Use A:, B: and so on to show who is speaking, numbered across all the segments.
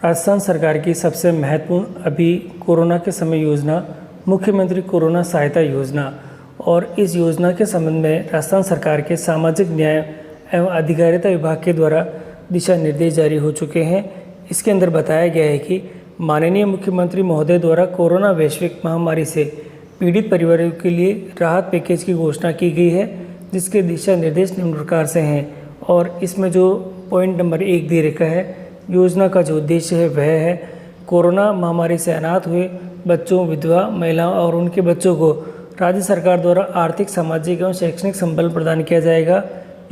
A: राजस्थान सरकार की सबसे महत्वपूर्ण अभी कोरोना के समय योजना मुख्यमंत्री कोरोना सहायता योजना और इस योजना के संबंध में राजस्थान सरकार के सामाजिक न्याय एवं अधिकारिता विभाग के द्वारा दिशा निर्देश जारी हो चुके हैं। इसके अंदर बताया गया है कि माननीय मुख्यमंत्री महोदय द्वारा कोरोना वैश्विक महामारी से पीड़ित परिवारों के लिए राहत पैकेज की घोषणा की गई है, जिसके दिशा निर्देश निम्न प्रकार से हैं। और इसमें जो पॉइंट नंबर 1 दे रखा है, योजना का जो उद्देश्य है वह है कोरोना महामारी से अनाथ हुए बच्चों, विधवा महिलाओं और उनके बच्चों को राज्य सरकार द्वारा आर्थिक, सामाजिक एवं शैक्षणिक संबल प्रदान किया जाएगा।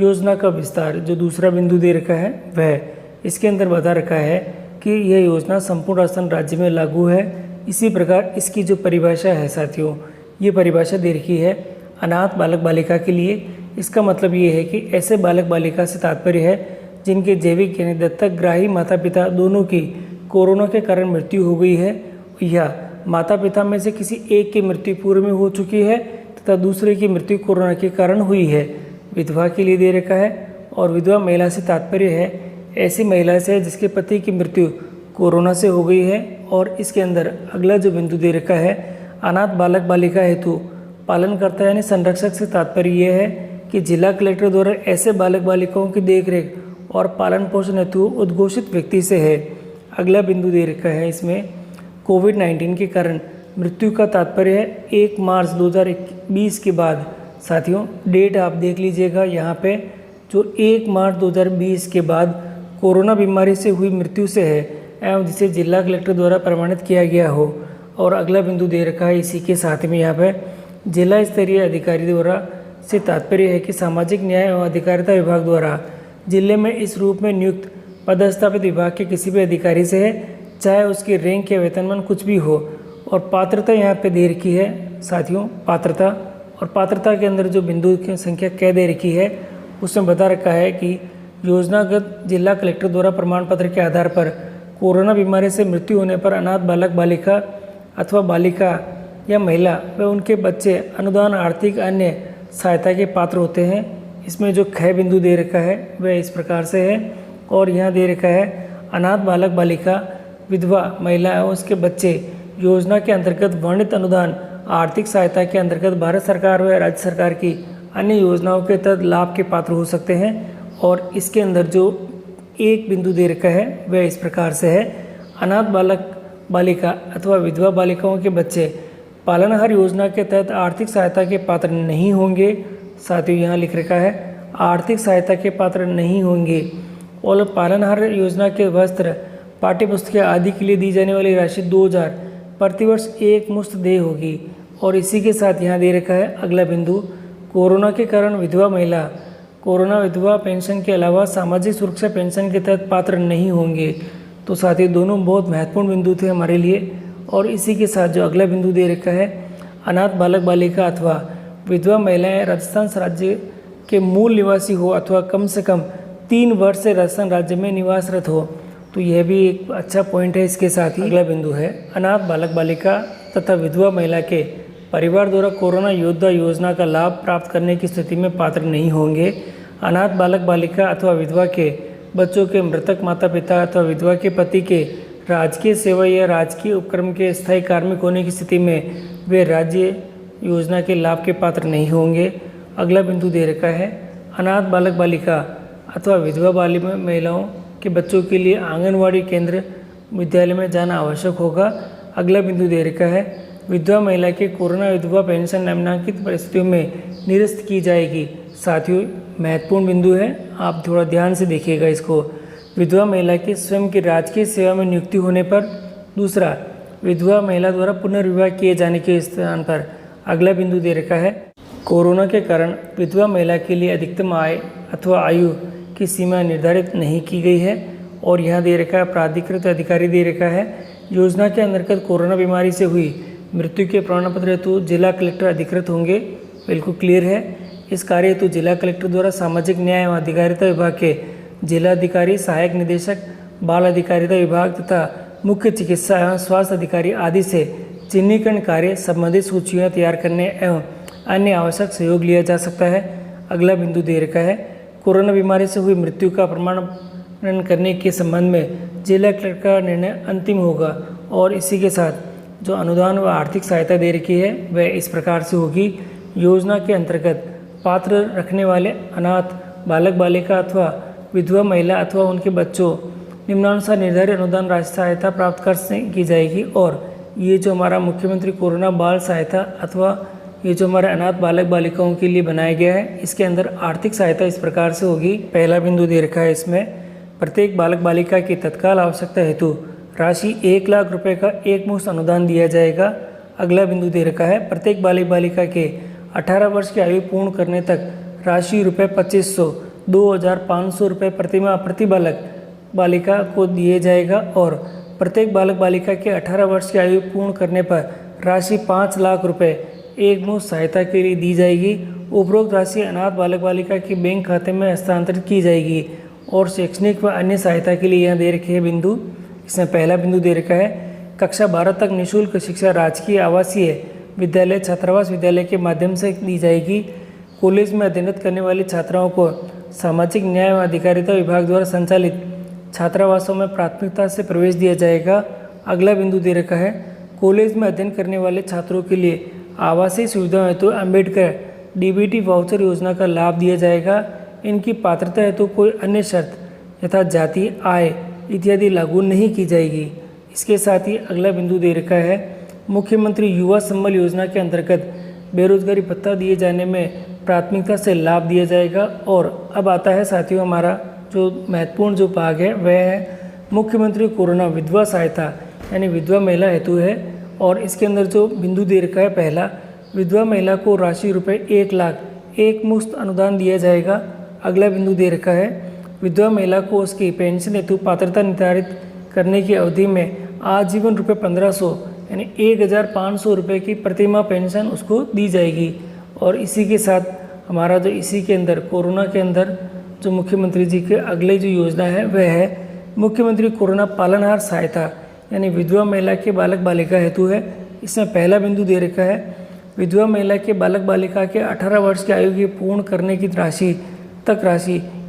A: योजना का विस्तार जो दूसरा बिंदु दे रखा है वह इसके अंदर बता रखा है कि यह योजना संपूर्ण राजस्थान राज्य में लागू है। इसी प्रकार इसकी जो परिभाषा है साथियों, ये परिभाषा दे रखी है अनाथ बालक बालिका के लिए। इसका मतलब ये है कि ऐसे बालक बालिका से तात्पर्य है जिनके जैविक यानी दत्तक ग्राही माता पिता दोनों की कोरोना के कारण मृत्यु हो गई है या माता पिता में से किसी एक की मृत्यु पूर्व में हो चुकी है तथा दूसरे की मृत्यु कोरोना के कारण हुई है। विधवा के लिए दे रखा है और विधवा महिला से तात्पर्य है ऐसी महिला से जिसके पति की मृत्यु कोरोना से हो गई है। और इसके अंदर अगला जो बिंदु दे रखा है अनाथ बालक बालिका हेतु पालनकर्ता यानी संरक्षक से तात्पर्य यह है कि जिला कलेक्टर द्वारा ऐसे बालक बालिकाओं की देखरेख और पालन पोषण हेतु उद्घोषित व्यक्ति से है। अगला बिंदु दे रखा है इसमें कोविड-19 के कारण मृत्यु का तात्पर्य है 1 मार्च 2020 के बाद। साथियों डेट आप देख लीजिएगा यहाँ पे, जो 1 मार्च 2020 के बाद कोरोना बीमारी से हुई मृत्यु से है एवं जिसे जिला कलेक्टर द्वारा प्रमाणित किया गया हो। और अगला बिंदु दे रखा है इसी के साथ में यहाँ पे जिला स्तरीय अधिकारी द्वारा से तात्पर्य है कि सामाजिक न्याय एवं अधिकारिता विभाग द्वारा जिले में इस रूप में नियुक्त पदस्थापित विभाग के किसी भी अधिकारी से है, चाहे उसकी रैंक या वेतनमान कुछ भी हो। और पात्रता यहाँ पे दे रखी है साथियों, पात्रता। और पात्रता के अंदर जो बिंदु की संख्या कह दे रखी है उसमें बता रखा है कि योजनागत जिला कलेक्टर द्वारा प्रमाण पत्र के आधार पर कोरोना बीमारी से मृत्यु होने पर अनाथ बालक बालिका अथवा बालिका या महिला व उनके बच्चे अनुदान, आर्थिक, अन्य सहायता के पात्र होते हैं। इसमें जो ख बिंदु दे रखा है वह इस प्रकार से है। और यहाँ दे रखा है अनाथ बालक बालिका, विधवा महिला एवं उसके बच्चे योजना के अंतर्गत वर्णित अनुदान, आर्थिक सहायता के अंतर्गत भारत सरकार व राज्य सरकार की अन्य योजनाओं के तहत लाभ के पात्र हो सकते हैं। और इसके अंदर जो एक बिंदु दे रखा है वह इस प्रकार से है अनाथ बालक बालिका अथवा विधवा बालिकाओं के बच्चे पालनहार योजना के तहत आर्थिक सहायता के पात्र नहीं होंगे। साथ ही यहाँ लिख रखा है आर्थिक सहायता के पात्र नहीं होंगे। और पालनहार योजना के वस्त्र, पाठ्य पुस्तकें आदि के लिए दी जाने वाली राशि 2000 प्रतिवर्ष एक मुश्त देय होगी। और इसी के साथ यहाँ दे रखा है अगला बिंदु कोरोना के कारण विधवा महिला कोरोना विधवा पेंशन के अलावा सामाजिक सुरक्षा पेंशन के तहत पात्र नहीं होंगे। तो साथ ही दोनों बहुत महत्वपूर्ण बिंदु थे हमारे लिए। और इसी के साथ जो अगला बिंदु दे रखा है अनाथ बालक बालिका अथवा विधवा महिलाएं राजस्थान राज्य के मूल निवासी हो अथवा कम से कम 3 वर्ष से राजस्थान राज्य में निवासरत हो। तो यह भी एक अच्छा पॉइंट है। इसके साथ ही अगला बिंदु है अनाथ बालक बालिका तथा विधवा महिला के परिवार द्वारा कोरोना योद्धा योजना का लाभ प्राप्त करने की स्थिति में पात्र नहीं होंगे। अनाथ बालक बालिका अथवा विधवा के बच्चों के मृतक माता पिता अथवा विधवा के पति के राजकीय सेवा या राजकीय उपक्रम के स्थायी कार्मिक होने की स्थिति में वे राज्य योजना के लाभ के पात्र नहीं होंगे। अगला बिंदु दे रखा है अनाथ बालक बालिका अथवा विधवा महिलाओं के बच्चों के लिए आंगनवाड़ी केंद्र विद्यालय में जाना आवश्यक होगा। अगला बिंदु दे रखा है विधवा महिला के कोरोना विधवा पेंशन निम्नलिखित परिस्थितियों में निरस्त की जाएगी। साथियों महत्वपूर्ण बिंदु है, आप थोड़ा ध्यान से देखिएगा इसको। विधवा महिला की स्वयं की राजकीय सेवा में नियुक्ति होने पर। दूसरा, विधवा महिला द्वारा पुनर्विवाह किए जाने के स्थान पर। अगला बिंदु दे रखा है कोरोना के कारण विधवा महिला के लिए अधिकतम आय अथवा आयु की सीमा निर्धारित नहीं की गई है। और यहाँ दे रखा है प्राधिकृत अधिकारी दे रखा है योजना के अंतर्गत कोरोना बीमारी से हुई मृत्यु के प्रमाण पत्र हेतु जिला कलेक्टर अधिकृत होंगे। बिल्कुल क्लियर है। इस कार्य हेतु जिला कलेक्टर द्वारा सामाजिक न्याय एवं अधिकारिता विभाग के जिलाधिकारी, सहायक निदेशक, बाल अधिकारिता विभाग तथा मुख्य चिकित्सा एवं स्वास्थ्य अधिकारी आदि से चिन्हीकरण कार्य, संबंधित सूचियाँ तैयार करने एवं अन्य आवश्यक सहयोग लिया जा सकता है। अगला बिंदु दे रखा है कोरोना बीमारी से हुई मृत्यु का प्रमाण करने के संबंध में जिला कलेक्टर का निर्णय अंतिम होगा। और इसी के साथ जो अनुदान व आर्थिक सहायता दे रखी है वह इस प्रकार से होगी। योजना के अंतर्गत पात्र रखने वाले अनाथ बालक बालिका अथवा विधवा महिला अथवा उनके बच्चों निम्नानुसार निर्धारित अनुदान राशि सहायता प्राप्त की जाएगी। और ये जो हमारा मुख्यमंत्री कोरोना बाल सहायता अथवा ये जो हमारे अनाथ बालक बालिकाओं के लिए बनाया गया है, इसके अंदर आर्थिक सहायता इस प्रकार से होगी। पहला बिंदु दे रखा है इसमें, प्रत्येक बालक बालिका की तत्काल आवश्यकता हेतु राशि 1 लाख रुपए का एक मुश्त अनुदान दिया जाएगा। अगला बिंदु दे रखा है, प्रत्येक बालक बालिका के 18 वर्ष की आयु पूर्ण करने तक राशि रुपये 2500 2500 रुपये प्रतिमाह प्रति बालक बालिका को दिए जाएगा। और प्रत्येक बालक बालिका के 18 वर्ष की आयु पूर्ण करने पर राशि 5 लाख रुपए एक मुश्त सहायता के लिए दी जाएगी। उपरोक्त राशि अनाथ बालक बालिका के बैंक खाते में हस्तांतरित की जाएगी। और शैक्षणिक व अन्य सहायता के लिए यहाँ दे रखे हैं बिंदु। इसमें पहला बिंदु दे रखा है, कक्षा 12 तक निःशुल्क शिक्षा राजकीय आवासीय विद्यालय छात्रावास विद्यालय के माध्यम से दी जाएगी। कॉलेज में अध्ययनरत करने वाली छात्राओं को सामाजिक न्याय व अधिकारिता विभाग द्वारा संचालित छात्रावासों में प्राथमिकता से प्रवेश दिया जाएगा। अगला बिंदु दे रखा है, कॉलेज में अध्ययन करने वाले छात्रों के लिए आवासीय सुविधाओं हेतु अम्बेडकर डीबीटी वाउचर योजना का लाभ दिया जाएगा। इनकी पात्रता हेतु कोई अन्य शर्त यथा जाति आय इत्यादि लागू नहीं की जाएगी। इसके साथ ही अगला बिंदु दे रखा है, मुख्यमंत्री युवा संबल योजना के अंतर्गत बेरोजगारी भत्ता दिए जाने में प्राथमिकता से लाभ दिया जाएगा। और अब आता है साथियों हमारा जो महत्वपूर्ण जो भाग है वह है मुख्यमंत्री कोरोना विधवा सहायता यानी विधवा महिला हेतु है। और इसके अंदर जो बिंदु दे रखा है, पहला, विधवा महिला को राशि रुपये 1 लाख एक मुश्त अनुदान दिया जाएगा। अगला बिंदु दे रखा है, विधवा महिला को उसकी पेंशन हेतु पात्रता निर्धारित करने की अवधि में आजीवन रुपये 1500 यानी 1500 रुपये की प्रतिमाह पेंशन उसको दी जाएगी। और इसी के साथ हमारा जो इसी के अंदर कोरोना के अंदर जो मुख्यमंत्री जी के अगले जो योजना है वह है मुख्यमंत्री कोरोना पालनहार सहायता यानी विधवा महिला के बालक बालिका हेतु है। इसमें पहला बिंदु दे रखा है, विधवा महिला के बालक बालिका के 18 वर्ष की आयु की पूर्ण करने की राशि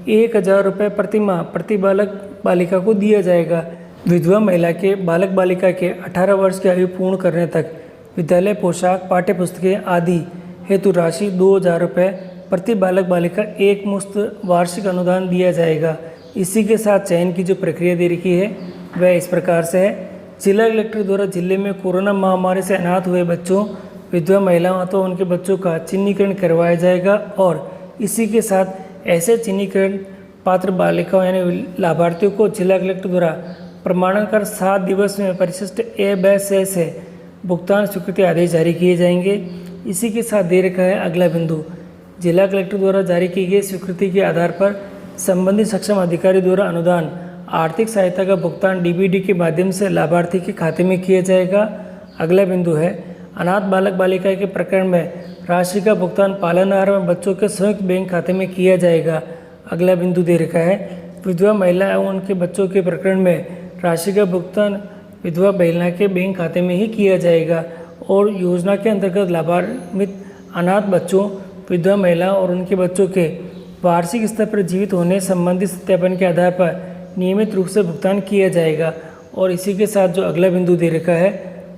A: 1000 रुपये प्रतिमाह प्रति बालक बालिका को दिया जाएगा। विधवा महिला के बालक बालिका के 18 वर्ष की आयु पूर्ण करने तक विद्यालय पोशाक पाठ्य पुस्तकें आदि हेतु राशि 2000 रुपये प्रति बालक बालिका एक मुश्त वार्षिक अनुदान दिया जाएगा। इसी के साथ चयन की जो प्रक्रिया दे रखी है वह इस प्रकार से है, जिला कलेक्टर द्वारा जिले में कोरोना महामारी से अनाथ हुए बच्चों विधवा महिलाओं तो उनके बच्चों का चिन्हीकरण करवाया जाएगा। और इसी के साथ ऐसे चिन्हीकरण पात्र बालिकाओं यानी लाभार्थियों को जिला कलेक्टर द्वारा प्रमाणन कर 7 दिवस में परिशिष्ट ए ब से भुगतान स्वीकृति आदेश जारी किए जाएंगे। इसी के साथ दे रखा है अगला बिंदु, जिला कलेक्टर द्वारा जारी की गई स्वीकृति के आधार पर संबंधित सक्षम अधिकारी द्वारा अनुदान आर्थिक सहायता का भुगतान डीबीडी के माध्यम से लाभार्थी के खाते में किया जाएगा। अगला बिंदु है, अनाथ बालक बालिका के प्रकरण में राशि का भुगतान पालनहार एवं बच्चों के संयुक्त बैंक खाते में किया जाएगा। अगला बिंदु दे रखा है, विधवा महिला एवं उनके बच्चों के प्रकरण में राशि का भुगतान विधवा महिला के बैंक खाते में ही किया जाएगा। और योजना के अंतर्गत लाभान्वित अनाथ बच्चों विधवा महिला और उनके बच्चों के वार्षिक स्तर पर जीवित होने संबंधी सत्यापन के आधार पर नियमित रूप से भुगतान किया जाएगा। और इसी के साथ जो अगला बिंदु दे रखा है,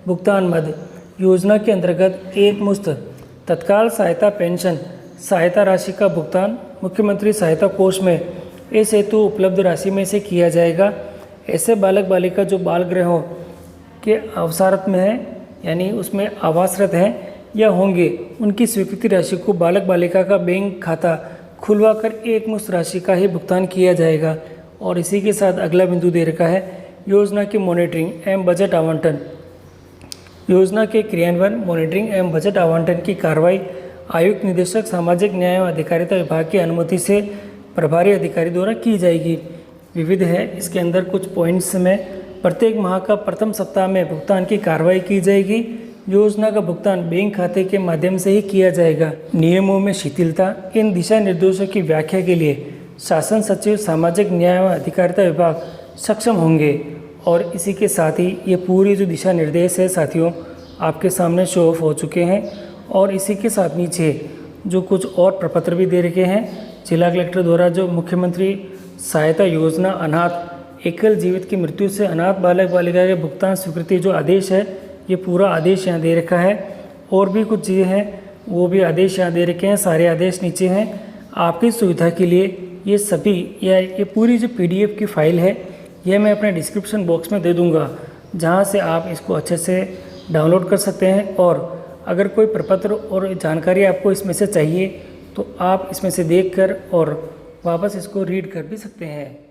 A: भुगतान मद योजना के अंतर्गत एक मुश्त तत्काल सहायता पेंशन सहायता राशि का भुगतान मुख्यमंत्री सहायता कोष में इस हेतु उपलब्ध राशि में से किया जाएगा। ऐसे बालक बालिका जो बाल गृहों के अवसारत में है यानी उसमें आवासरत हैं या होंगे, उनकी स्वीकृति राशि को बालक बालिका का बैंक खाता खुलवाकर एक मुश्त राशि का ही भुगतान किया जाएगा। और इसी के साथ अगला बिंदु दे रखा है, योजना की मॉनिटरिंग एवं बजट आवंटन योजना के क्रियान्वयन मॉनिटरिंग एवं बजट आवंटन की कार्रवाई आयुक्त निदेशक सामाजिक न्याय एवं अधिकारिता विभाग की अनुमति से प्रभारी अधिकारी द्वारा की जाएगी। विविध है, इसके अंदर कुछ पॉइंट्स में प्रत्येक माह का प्रथम सप्ताह में भुगतान की कार्रवाई की जाएगी। योजना का भुगतान बैंक खाते के माध्यम से ही किया जाएगा। नियमों में शिथिलता, इन दिशा निर्देशों की व्याख्या के लिए शासन सचिव सामाजिक न्याय एवं अधिकारिता विभाग सक्षम होंगे। और इसी के साथ ही ये पूरी जो दिशा निर्देश है साथियों आपके सामने शो ऑफ हो चुके हैं। और इसी के साथ नीचे जो कुछ और प्रपत्र भी दे रखे हैं जिला कलेक्टर द्वारा जो मुख्यमंत्री सहायता योजना अनाथ एकल जीवित की मृत्यु से अनाथ बालक बालिका के भुगतान स्वीकृति जो आदेश है, ये पूरा आदेश यहाँ दे रखा है। और भी कुछ चीज़ें हैं वो भी आदेश यहाँ दे रखे हैं, सारे आदेश नीचे हैं। आपकी सुविधा के लिए ये सभी या ये पूरी जो PDF की फ़ाइल है ये मैं अपने डिस्क्रिप्शन बॉक्स में दे दूँगा, जहाँ से आप इसको अच्छे से डाउनलोड कर सकते हैं। और अगर कोई प्रपत्र और जानकारी आपको इसमें से चाहिए तो आप इसमें से देखकर और वापस इसको रीड कर भी सकते हैं।